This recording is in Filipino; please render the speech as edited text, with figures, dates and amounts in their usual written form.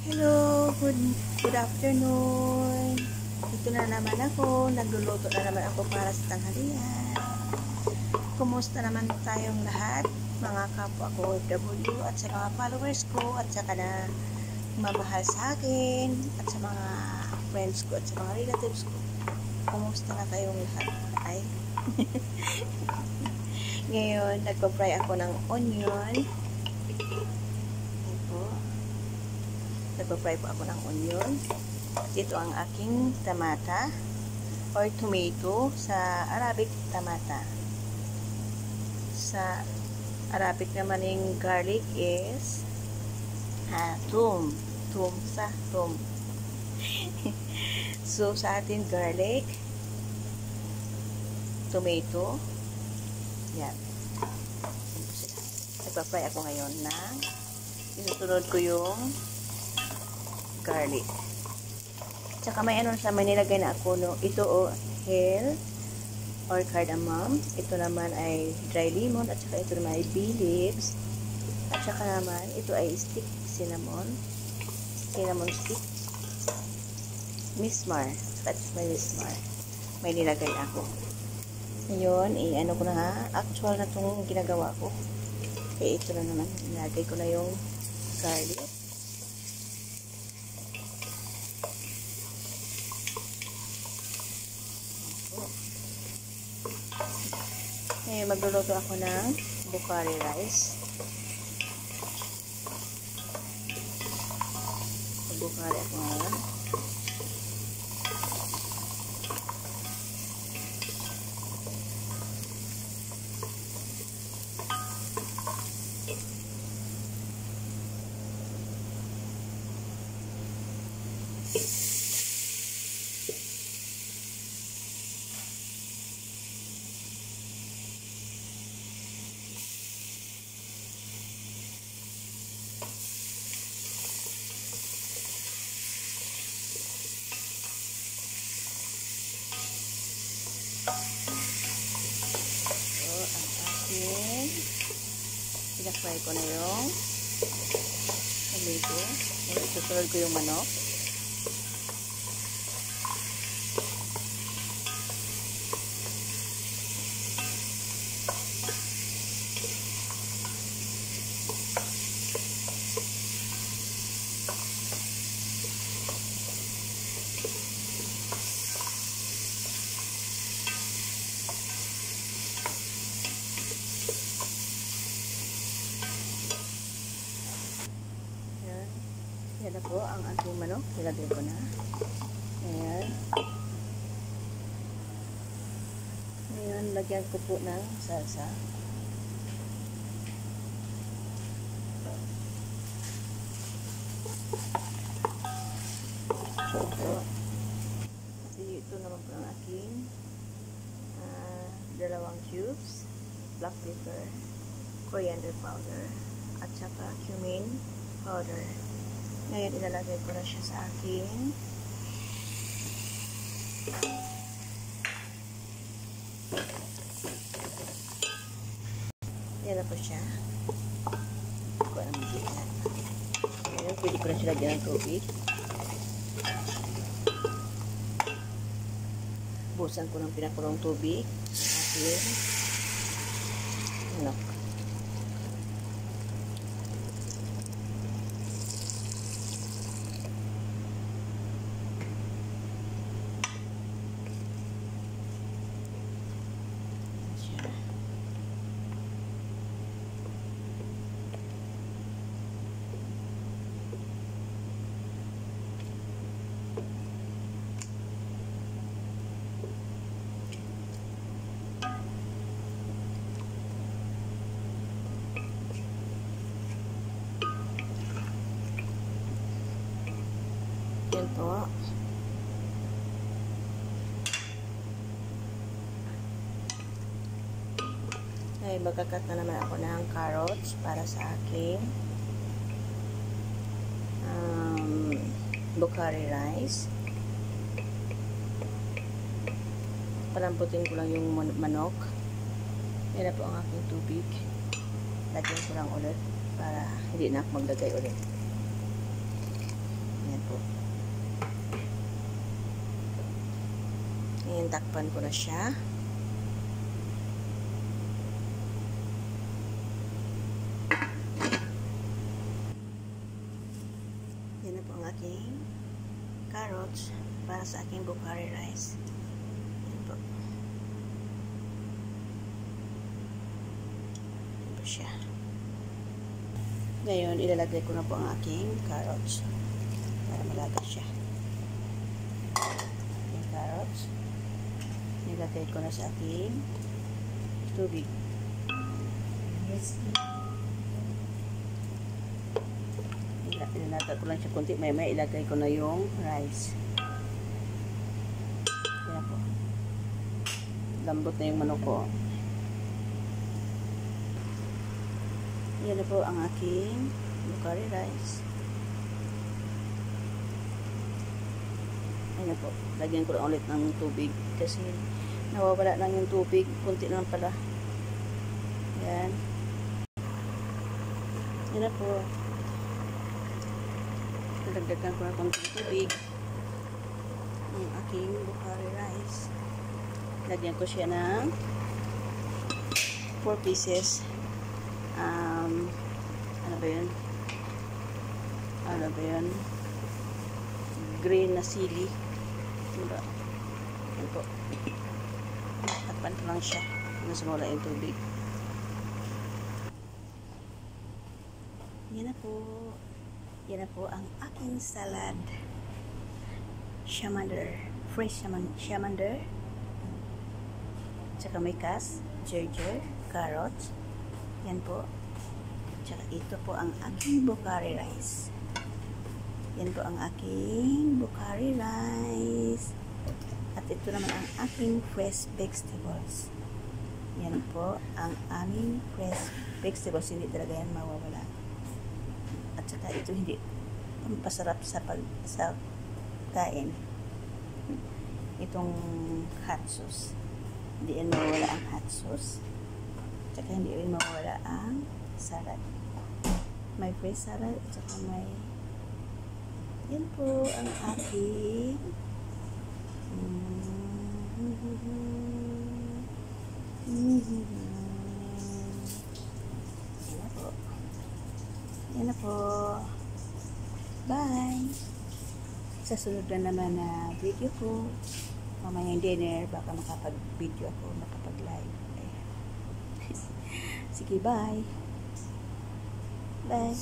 Hello, good afternoon. Dito na naman ako, nagluluto na naman ako para sa tanghalian. Kumusta naman tayong lahat, mga kapwa ko OFW at sa mga followers ko at sa na mamahal sa akin at sa mga friends ko at sa mga relatives ko. Kumusta na kayong lahat? Ay. Ngayon, nagpa-fry ako ng onion. Nagpa-fry po ako ng onion. Ito ang aking tamata or tomato sa Arabic, tamata. Sa Arabic naman yung garlic is thum. So sa atin garlic, tomato, yan. Nagpa-fry ako ngayon na isusunod ko yung garlic. Tsaka may ano sa may nilagay na ako, no? Ito hell or cardamom. Ito naman ay dry lemon at saka ito naman ay bay leaves. At saka naman ito ay stick cinnamon stick. Mismar. At may mismar. May nilagay ako. Ngayon, ano ko na ha. Actual na itong ginagawa ko. Kaya ito na naman. Nilagay ko na yung garlic. Magluluto ako ng Bukhari rice. Bukhari ako ngayon. Pinafry ko na yung tomato. Isusunod ko yung manok. Yan na po ang ating manok. Nilagay ko na. Ayan. Ngayon, lagyan ko po ng salsa. Ito naman po ang aking dalawang cubes, black pepper, coriander powder, at saka cumin powder. Ngayon, ilalagay ko na siya sa akin. Yan na po siya. Hindi ko alam magiging. Ngayon, pwede ko na siya lagyan ng tubig. Busan ko ng pinakulong tubig. Akin. Manok. Yan po. Ay, magkakat na naman ako ng carrots para sa aking Bukhari rice. Palamputin ko lang yung manok. Yan na po ang aking tubig. Lagyan ko lang ulit para hindi na ako maglagay ulit. po. Ngayon, takpan ko na siya. Yan na po ang aking carrots para sa aking Bukhari rice. Yan po. Yan po siya. Ngayon, ilalagay ko na po ang aking carrots para malagay siya. Yung carrots, nilagay ko na sa aking tubig. Ilalagay ko lang siya kunti. May ilagay ko na yung rice. Yan po. Lambot na yung manok ko. Yan na po ang aking Bukhari rice. Ayan na po. Lagyan ko lang ulit ng tubig kasi nawawala lang yung tubig. Kunti lang pala. Yan. Yan na po. Nalagdagan ko na konting tubig ang aking Bukhari rice. Lagyan ko siya ng 4 pieces. Ano ba yun? Green na sili. Diba? Yan po. Takpan ko lang siya. Nasumula yung tubig. Yan na po. Yan na po ang aking salad. Chamander. Fresh chamander. Tsaka may ginger, carrots. Yan po. Tsaka ito po ang aking Bukhari rice. Yan po ang aking Bukhari rice. At ito naman ang aking fresh vegetables. Yan po ang aming fresh vegetables. Hindi talaga yan mawawala. At saka ito hindi pampasarap sa kain. Itong hot sauce. Hindi yan mawawala ang hot sauce. At saka hindi rin mawawala ang salad. May fresh salad at saka may yan po ang aking yan na po. Yan na po. Bye! Sa sunod na naman na video ko, mamayang dinner, baka makapag-video ako, makapag-live. Sige, bye! Bye!